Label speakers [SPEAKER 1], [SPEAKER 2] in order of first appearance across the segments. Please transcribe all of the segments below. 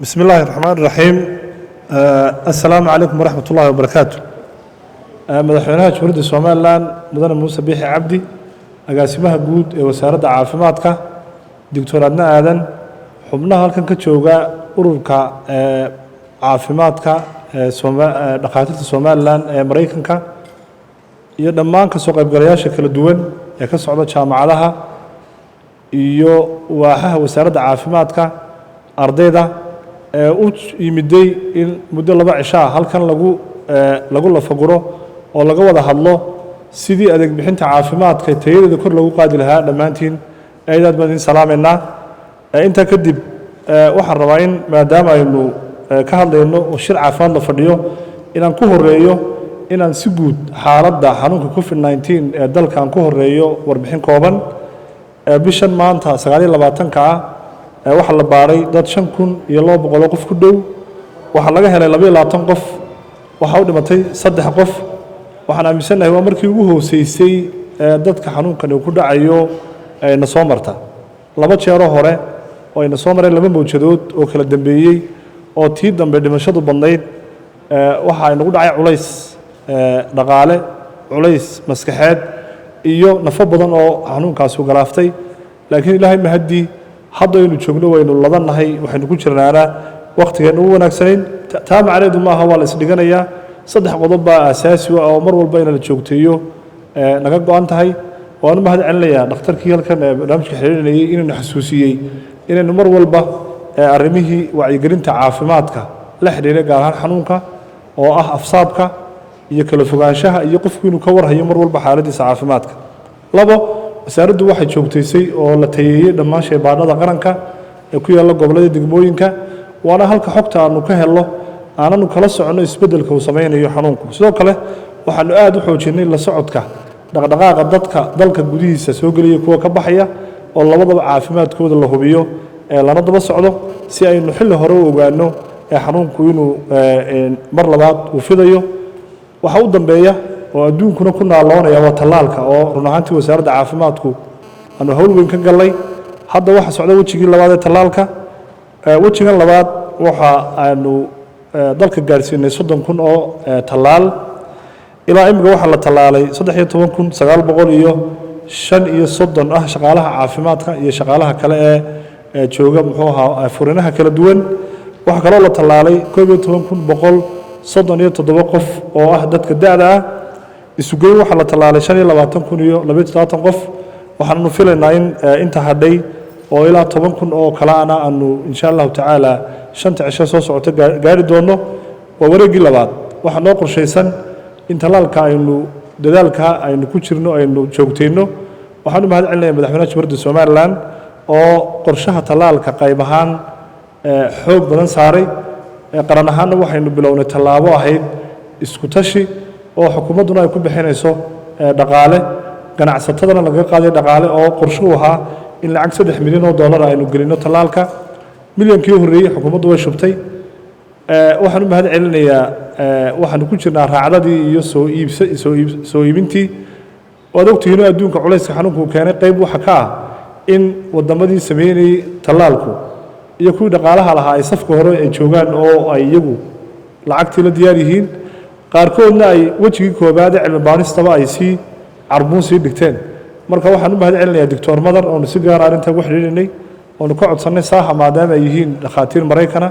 [SPEAKER 1] بسم الله الرحمن الرحيم السلام عليكم ورحمة الله وبركاته مدحوينها جمهورية سوماليلاند مدن موسى بيحي عبدي agaasimaha guud ee wasaaradda caafimaadka Dr. Adna Aadan xubnaha halkan ka jooga ururka caafimaadka dhaqaatiirta Soomaaliland ee Mareykanka iyo dhammaan ka soo qaybgalayaasha kala duwan ee ka socda jaamacadaha iyo waaxaha wasaaradda caafimaadka ardayda u yimiday in muddo 2 cisho halkan lagu lafaguro oo laga wada hadlo sidii adeeg bixinta caafimaadka tayadeeda kor lagu qaadi lahaa dhamaantiin aad baan salaameynaa inta kadib waxaan rabaa in maadaama aynu ka hadlayno oo shir caafimaad la fadhiyo inaan ku horeeyo inaan si guud xaaladda xanuunka COVID-19 ee dalkan ku horeeyo warbixin kooban bishan maanta 29ka waxa la baaray dad 5200 qof ku dhow waxa laga helay 22 qof waxa u dhimatay 3 qof waxaan aaminsanahay waa markii ugu hooseysay dadka xanuunkan uu ku dhacayo na soo marta laba jeer hore oo ayna soo mareen laba mowjadood oo kala dambeeyay oo tii dambe dhimashadu badnayd waxa ay nagu dhacay culays dhaqaale culays maskaxeed iyo nafo badan oo xanuunkaas u galaaftay laakiin ilaahay mahadi hadda aynu joogno waynu ladanahay waxaynu ku jirnaana waqtigeena ugu wanaagsaneyn taa macnaheedu maaha waa la isdhiganayaa saddex qodob baa asaasi ah oo mar walba in la joogteeyo naga go'an tahay waanu mahad celinayaa dhakhtarkii halkan barnaamijka xiriirinayay inuu xasuusiyay inaynu mar walba arrimihii wacyigelinta caafimaadka la xiriiray gaar ahaan xanuunka oo ah afsaabka iyo kala fogaanshaha iyo qofku inuu ka warhayo mar walba xaaladiisa caafimaadka labo wasaaraddu waxay joogteysay oo la tayeeyay dhammaan shaybaadhada qaranka ee ku yaala gobollada degmooyinka waana halka xogta aanu ka helno aananu kala socono isbeddelka uu samaynayo xanuunku sidoo kale waxaanu aad u xoojinay la socodka dhaqdhaqaaqa dadka dalka gudihiisa soo gelaya kuwa ka baxaya oo labadaba caafimaadkooda la hubiyo lana daba socdo si aynu xilli hore u ogaano xanuunku inuu mar labaad uu fidayo waxa u dambeeya oo adduunkuna ku naaloonaya waa tallaalka oo run ahaantii wasaaradda caafimaadku aanu hawl weyn ka galnay hadda waxa socda wejigii labaad ee tallaalka wejigan labaad waxa aanu dalka gaarsiinay 30,000 oo tallaal ilaa imika waxa la tallaalay 13,935 ah shaqaalaha caafimaadka iyo shaqaalaha kale ee jooga muxuu ahaa furinaha kala duwan waxa kale oo la tallaalay 11,137 qof oo ah dadka da'da ah isugeyn waxa la tallaalay 25,027 qof waxaanu filaynaa in inta hadhay oo ilaa 10,000 oo kala aanu insha Allah taala shanta cisho soo socota gaari doono waa wareegii labaad waxa noo qorshaysan in talaalka aynu dadaalka aynu ku jirno aynu joogteeno waxaanu mahad celinayaa madaxweynaha Jamhuuriyadda Soomaaliland oo qorshaha talaalka qayb ahaan xoog badan saaray qaran ahaan waxaynu bilownay tallaabo ahayd isku tashi oo xukuumaduna ay ku bixinayso dhaqaale ganacsatadana laga qaaday dhaqaale oo qorshu ahaa in lacag $3 milyan aynu gelino talaalka milyankii horeeyay xukuumaddu way shubtay waxaanu mahad celinayaa waxaanu ku jirnaa raacdadii iyo soo iibintii waad ogtihiin adduunka culayska xanuunku keenay qayb waxa ka ah in wadamadii sameeyay talaalku iyo kuwii dhaqaalaha lahaa ay safka hore ay joogaan oo ay iyagu lacagtii la diyaar yihiin qaarkoodna ay wejigii koobaad ee cilmi baaristaba ay si carbuun sii dhigteen marka waxaan u mahad celinayaa Dr. Madar oo si gaar ah arinta ugu xiriirinay oo ka codsanay saaxa maadaama ay yihiin dhakhaatiir Mareykana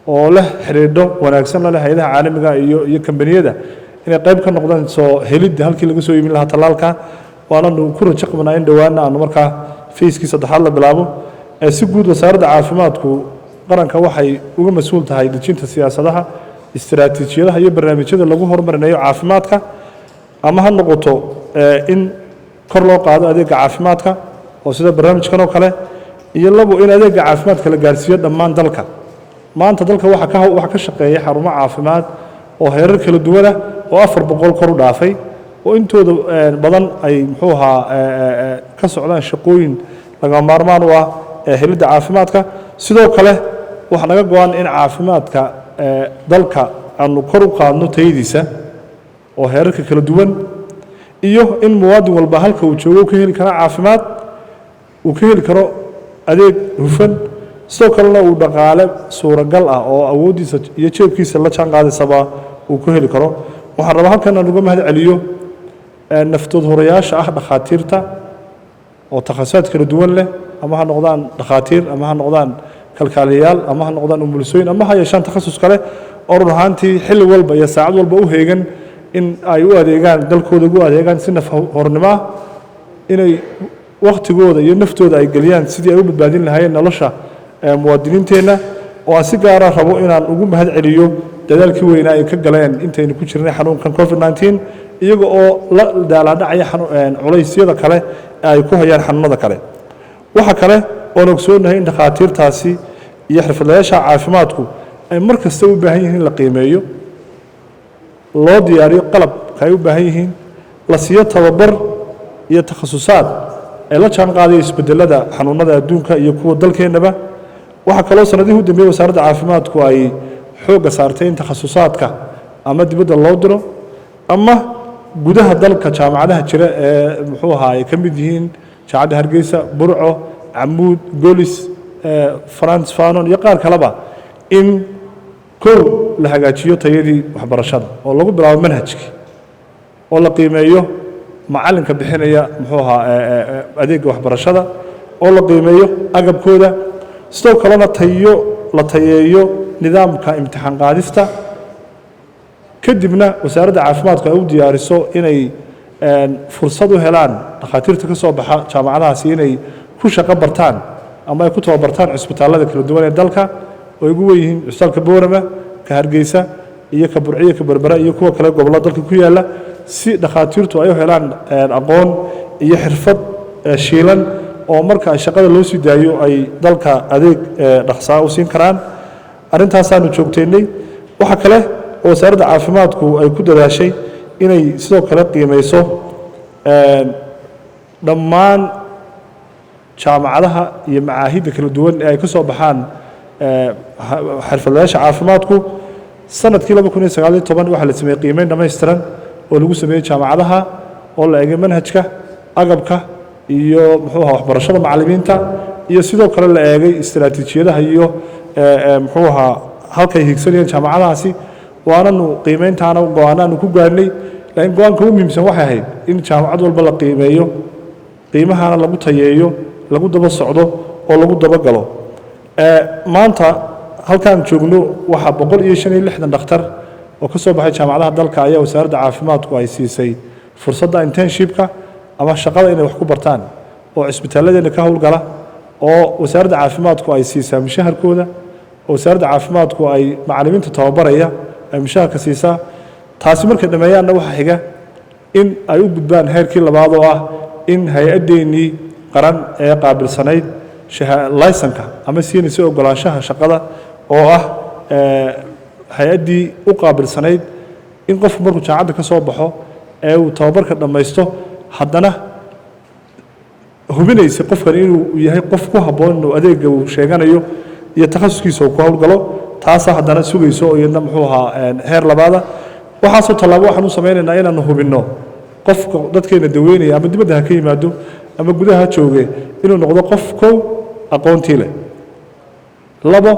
[SPEAKER 1] oo leh xiriidho wanaagsan la hay'adaha caalamiga iyo kambaniyada inay qayb ka noqdaan soo helidda halkii laga soo iibin lahaa talaalka waana ku rajo qabnaa in dhawaana aanu markaa feeskii saddexaad la bilaabo si guud wasaaradda caafimaadku qaranka waxay uga mas'uul tahay dejinta siyaasadaha istiraatiijiyadaha iyo barnaamijyada lagu horumarinayo caafimaadka ama ha noqoto in kor loo qaado adeegga caafimaadka oo sida barnaamijkan oo kale iyo labo in adeegga caafimaadka la gaarsiiyo dhammaan dalka maanta dalka waxa ka shaqeeya xarumo caafimaad oo heerar kala duwan ah oo 400 kor u dhaafay oo intooda badan ay muxuu ahaa ka socdaan shaqooyin laga maarmaan u ah helidda caafimaadka sidoo kale waxa naga go'an in caafimaadka dalka aanu kor u qaadno tayadiisa oo heerarka kala duwan iyo in muwaadin walba halka uu joogo ka heli karo caafimaad uu ka heli karo adeeg hufan sidoo kalena uu dhaqaale suuragal ah oo awoodiisa iyo jeebkiisa la jaan qaadaysaba uu ku heli karo waxaan rabaa halkan aan uga mahad celiyo naftood horayaasha ah dhakhaatiirta oo takhasusad kala duwan leh ama ha noqdaan dhakhaatiir ama ha noqdaan kalkaaliyayaal ama ha noqdaan umulisooyin ama ha yeeshaan takhasus kale oo run ahaantii xilli walba iyo saacad walba u heegan in ay u adeegaan dalkooda ugu adeegaan si naf hornimo ah inay waqtigooda iyo naftooda ay geliyaan sidii ay u badbaadin lahaayeen nolosha muwaadiniinteenna oo aan si gaara rabo inaan ugu mahad celiyo dadaalkii weynaa ay ka galeen intaynu ku jirnay xanuunkan covid-19 iyaga oo la daaladhacaya culaysyada kale ee ay ku hayaan xanuunada kale waxa kale oon ogsoonahay in dhakhaatiirtaasi iyo xirfadlayaasha caafimaadku ay mar kasta u baahan yihiin in la qiimeeyo loo diyaariyo qalabka ay u baahan yihiin la siiyo tababar iyo takhasusaad ay la jaan qaadayo isbedelada xanuunada adduunka iyo kuwa dalkeennaba waxaa kaloo sanadihii u dambeeyey wasaaradda caafimaadku ay xoogga saartay in takhasusaadka ama dibadda loo diro ama gudaha dalka jaamacadaha jira ee muxuu ahaa ay ka mid yihiin jaamacadda hargeysa burco camuud golis france fanon iyo qaar kaleba in kow la hagaajiyo tayadii waxbarashada oo lagu bilaabo manhajkii oo la qiimeeyo macalinka bixinaya muxuu ahaa adeegga waxbarashada oo la qiimeeyo agabkooda sidoo kalena la tayeeyo nidaamka imtixaan qaadista kadibna wasaaradda caafimaadku ay u diyaariso inay fursad u helaan dhakhaatiirta ka soo baxa jaamacadahaasi inay ku shaqo bartaan ama ay ku tababartaan cisbitaallada kala duwan ee dalka oo ay ugu weyn yihiin cisbitaalka boorama ka hargeysa iyo ka burciyo ka berbera iyo kuwa kale gobollada dalka ku yaalla si dhakhaatiirtu ay u helaan aqoon iyo xirfad shiilan oo marka shaqada loo sii daayo ay dalka adeeg dhaqsaa u siin karaan arintaasaanu joogteynay waxa kale oo wasaaradda caafimaadku ay ku dadaashay inay sidoo kale qiimeyso dhammaan jaamacadaha iyo macaahidda kala duwan ee ay ka soo baxaan xirfadlayaasha caafimaadku sanadkii 2019 waxaa la sameeyey qiimeyn dhammaystiran oo lagu sameeyey jaamacadaha oo la eegay manhajka agabka iyo muxuu ahaa waxbarashada macallimiinta iyo sidoo kale la eegay istiraatiijiyadaha iyo muxuu ahaa halkay higsanayeen jaamacadahaasi waananu qiimeyntaana go-aanaanu ku gaarnay laakiin go-aanka ugu muhiimsan waxay ahayd in jaamacad walba la qiimeeyo qiimahana lagu tayeeyo lagu daba socdo oo lagu dabagalo maanta halkaan joogno waxaa 156 dhakhtar oo ka soo baxay jaamacadaha dalka ayaa wasaaradda caafimaadku ay siisay fursadda internshipka ama shaqada inay wax ku bartaan oo cisbitaalladeena ka howlgala oo wasaaradda caafimaadku ay siisaa mushaharkooda oo wasaaradda caafimaadku ay macallimiinta tababaraya ay mushaharka siisaa taasi markay dhameeyaanna waxa xiga in ay u gudbaan heerkii labaad oo ah in hay-addeenii qaran ee qaabilsanayd laysanka ama siinaysa ogolaanshaha shaqada oo ah hay-addii u qaabilsanayd in qofku markuu jaamacadda ka soo baxo ee uu tababarka dhammaysto haddana hubinaysa qofkan inuu yahay qof ku habboon inuu adeegga uu sheeganayo iyo takhasuskiisa uu ku howlgalo taasaa haddana sugayso oo iyadna muxuu ahaa heer labaada waxaasoo tallaabo waxaan u samaynaynaa inaanu hubinno qofka dadkeena daweynaya ama dibadda ha ka yimaado ama gudaha ha jooge inuu noqdo qof kow aqoontii leh labo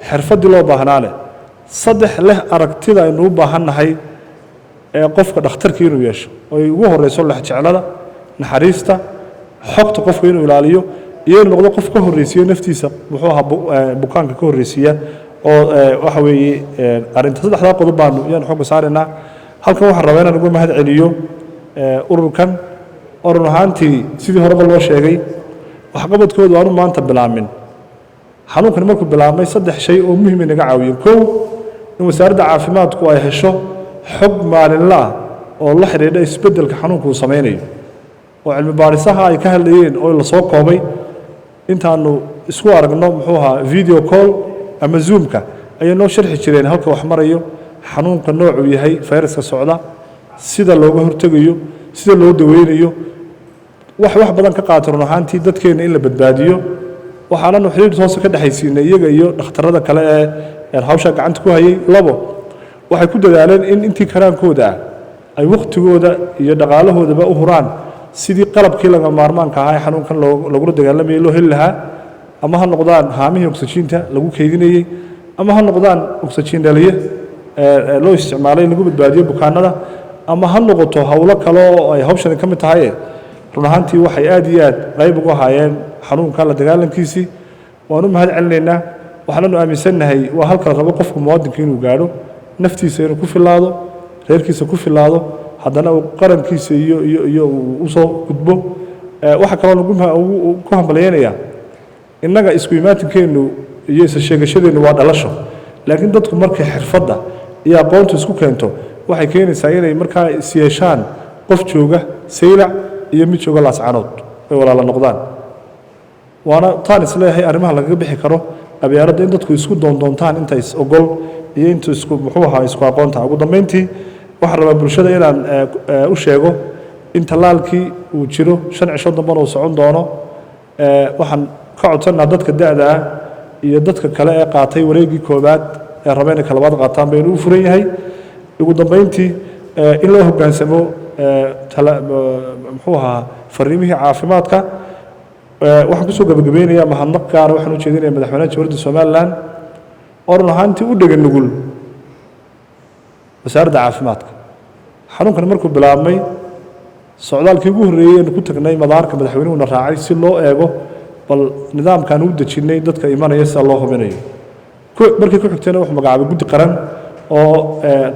[SPEAKER 1] xirfaddii loo baahnaa leh saddex leh aragtida aynu u baahannahay ee qofka dhakhtarkii inuu yeesho oo ay ugu horreyso lexjeclada naxariista xogta qofka inuu ilaaliyo iyo inuu noqdo qof ka horreysiiyo naftiisa muxuu ahaa bukaanka ka horreysiiya oo waxa weeye arrinta saddexdaa qodob baanu iyaan xooga saaraynaa halkan waxaan rabaa inaan ugu mahad celiyo ururkan oo run ahaantii sidii horeba loo sheegay waxqabadkoodu aanu maanta bilaamin xanuunkani markuu bilaabmay saddex shay oo muhiim inaga caawiyeen kow in wasaaradda caafimaadku ay hesho xog maalinle ah oo la xidhiidha isbeddelka xanuunka uu samaynayo oo cilmi baadhisaha ay ka hadlayeen oo la soo koobay intaanu isku aragno muxuu ahaa video call ama zoomka ayay noo sharxi jireen halka wax marayo xanuunka noocuu yahay fayraska socda sida looga hortegayo sida loo daweynayo wax badan ka qaata run ahaantii dadkeena in la badbaadiyo waxaananu xiriir hoose ka dhexaysiinay iyaga iyo dhakhtarada kale ee hawsha gacanta ku hayay labo waxay ku dadaaleen in intii karaankooda ah ay waqtigooda iyo dhaqaalahoodaba u huraan sidii qalabkii laga maarmaanka ahaa ee xanuunkan lagula dagaalamayay loo heli lahaa ama ha noqdaan haamihii oxygen-ta lagu kaydinayay ama ha noqdaan oxygen dhaliye loo isticmaalay in lagu badbaadiyo bukaanada ama ha noqoto hawlo kale oo ay hawshani ka mid tahay run ahaantii waxay aad iyo aad qayb ugu haayeen xanuunka la dagaalankiisii waan u mahad celinaynaa waxaanu aaminsannahay waa halka rabo qofka muwaadinka inuu gaadho naftiisa inuu ku filaado reerkiisa ku filaado haddana uu qarankiisa iyo u soo gudbo waxa kaloo ku hambalyeynaya innaga isku imaatinkeenu iyo isa sheegashadeenu waa dhalasho laakiin dadku markay xirfadda iyo aqoontu isku keento waxay keenaysaa inay markaa is yeeshaan qof jooga saylac iyo mid jooga laascanood ay walaala noqdaan waana taan isleeyahay arrimaha lagaga bixi karo qabyaaladda in dadku isku doondoontaan inta is ogol iyo inta isku muxuu ahaa isku aqoonta ugu dambeyntii waxaan rabaa bulshada inaan u sheego in tallaalkii uu jiro 5 cisho dambana uu socon doono waxaan ka codsanaa dadka da'da ah iyo dadka kale ee qaatay wareegii koobaad ee rabeen inay kalabaad qaataan baynu u furan yahay ugu dambeyntii in loo hoggaansamo muxuu ahaa fariimihii caafimaadka waxaan kusoo gabagabeynayaa mahadnaq gaara waxaan u jeedinayaa madaxweynaha jamhuuriyadda somalilan oo run ahaantii u dhega nugul wasaaradda caafimaadka xanuunkani markuu bilaabmay socdaalkii ugu horreeyey aynu ku tagnay madaarka madaxweynuhuna raacay si loo eego bal nidaamkaan u dejinnay dadka imanaya sida loo hubinayo markii ku xigtayna wuxuu magacaabay guddi qaran oo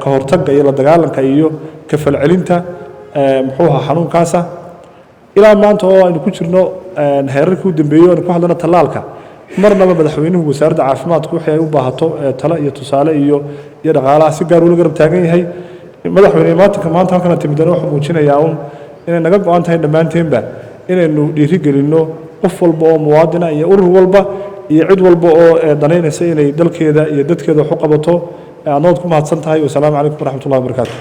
[SPEAKER 1] ka hortagga iyo la dagaalanka iyo ka falcelinta muxuu ahaa xanuunkaasa ilaa maanta oo aynu ku jirno heerarkii u dambeeyey aynu ku hadlana tallaalka marnaba madaxweynuhu wasaaradda caafimaadku wixii ay u baahato talo iyo tusaale iyo dhaqaalaha si gaar ula garab taagan yahay madaxweyne maanta halkan timidana wuxuu muujinayaa inay naga go'an tahay dhammaanteenba inaynu dhiirigelinno qof walba oo muwaadina iyo urur walba iyo cid walba oo danaynaysa inay dalkeeda iyo dadkeeda wax u qabato aad ku mahadsan tahay wasalaamu calaykum waraxmatullahi wabarakaatu